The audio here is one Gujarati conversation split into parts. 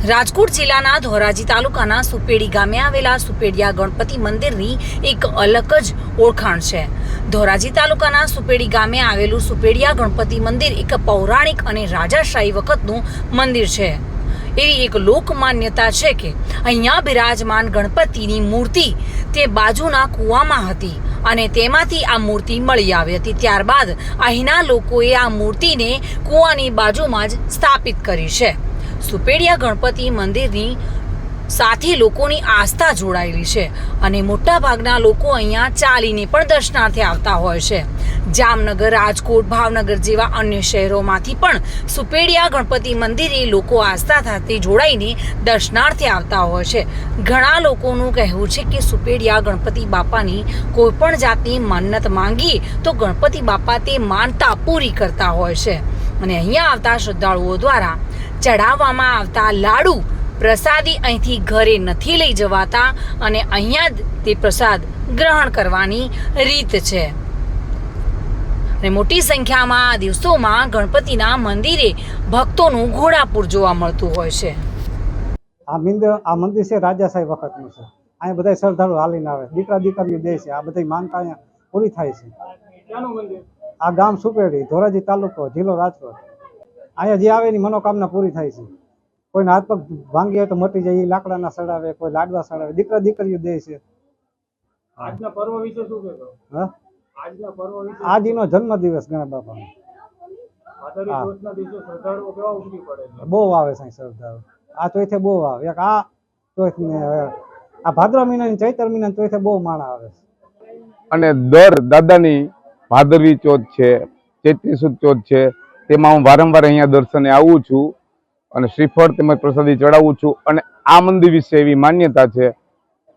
રાજકોટ જિલ્લાના ધોરાજી તાલુકાના સુપેડી ગામે આવેલા સુપેડિયા ગણપતિ મંદિરની એક અલગ જ ઓળખાણ છે। ધોરાજી તાલુકાના સુપેડી ગામે આવેલું સુપેડિયા ગણપતિ મંદિર એક પૌરાણિક અને રાજાશાહી વખતનું મંદિર છે। એવી એક લોક માન્યતા છે કે અહીંયા બિરાજમાન ગણપતિની મૂર્તિ તે બાજુના કૂવામાં હતી અને તેમાંથી આ મૂર્તિ મળી આવી હતી। ત્યારબાદ અહીંના લોકોએ આ મૂર્તિને કૂવાની બાજુમાં જ સ્થાપિત કરી છે। સુપેડિયા ગણપતિ મંદિરની સાથે લોકોની આસ્થા જોડાયેલી છે અને મોટાભાગના લોકો અહીંયા ચાલીને પણ દર્શનાર્થે આવતા હોય છે। જામનગર, રાજકોટ, ભાવનગર જેવા અન્ય શહેરોમાંથી પણ સુપેડિયા ગણપતિ મંદિરે લોકો આસ્થા સાથે જોડાઈને દર્શનાર્થે આવતા હોય છે। ઘણા લોકોનું કહેવું છે કે સુપેડિયા ગણપતિ બાપાની કોઈ પણ જાતની મન્નત માંગીએ તો ગણપતિ બાપા તે માનતા પૂરી કરતા હોય છે અને અહીંયા આવતા શ્રદ્ધાળુઓ દ્વારા ચઢાવવામાં આવતા લાડુ પ્રસાદી અહીંથી ઘરે નથી લઈ જવાતા અને અહીંયા જ તે પ્રસાદ ગ્રહણ કરવાની રીત છે અને મોટી સંખ્યામાં આ દિવસોમાં ગણપતિના મંદિરે ભક્તોનું ઘોડાપૂર જોવા મળતું હોય છે। આ મંદિર છે રાજાશાહી વખતનું છે। અહીંયા બધા શ્રદ્ધાળુ હાલીને આવે, દીકરા દીકરીઓ દે છે। આ બધી માનતા અહીંયા પૂરી થાય છે। આ ગામ સુપેડી, ધોરાજી તાલુકો, જિલ્લો રાજકોટ। અહીંયા જે આવે એની મનોકામના પૂરી થાય છે। કોઈને હાથ પગ ભાંગી હોય તો મટી જાય, લાકડાના સડાવે, કોઈ લાડવા સડાવે, દીકરા દીકરીઓ દે છે। આજના પર્વ વિશે શું કહેશો? હા, આજના પર્વ વિશે આજનો જન્મદિવસ ગણેશ બાપાનો। ભાદરવી ચોથના દિવસે શ્રદ્ધાળુઓ કેવા ઉમટી પડે છે? બહુ આવે છે શ્રદ્ધાળુ। આ ચોથે બહુ આવે, એક આ ચોથ ને આ ભાદ્રવા મહિનાની ચૈત્ર મહિનાની ચોથે બહુ માણા આવે છે। અને દર દાદાની ભાદરવી ચોથ છે, ચૈત્રી સુદ ચોથ છે, તેમાં હું વારંવાર અહીંયા દર્શને આવું છું અને શ્રીફળ તેમજ પ્રસાદી ચડાવું છું। અને આ મંદિર વિશે એવી માન્યતા છે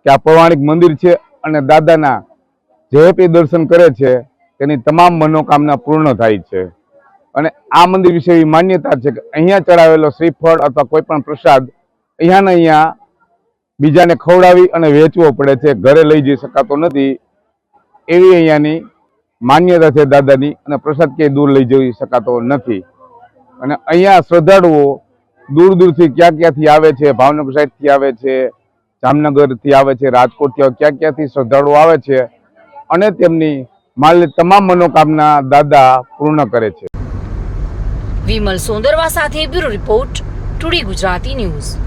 કે આ પૌરાણિક મંદિર છે અને દાદાના જે તે દર્શન કરે છે તેની તમામ મનોકામના પૂર્ણ થાય છે। અને આ મંદિર વિશે એવી માન્યતા છે કે અહીંયા ચડાવેલો શ્રીફળ અથવા કોઈ પણ પ્રસાદ અહીંયા બીજાને ખવડાવી અને વેચવો પડે છે, ઘરે લઈ જઈ શકાતો નથી, એવી અહીંયાની માન્યતા છે દાદાની। અને પ્રસાદ ક્યાંય દૂર લઈ જઈ શકાતો નથી। અને અહીંયા શ્રદ્ધાળુઓ દૂર દૂરથી ક્યાં ક્યાંથી આવે છે, ભાવનગર સાઈડથી આવે છે, જામનગરથી આવે છે, રાજકોટથી આવે, ક્યાં ક્યાંથી શ્રદ્ધાળુઓ આવે છે અને તેમની તમામ મનોકામના દાદા પૂર્ણ કરે છે। વિમલ સોંદરવા સાથે bureau report, today Gujarati news.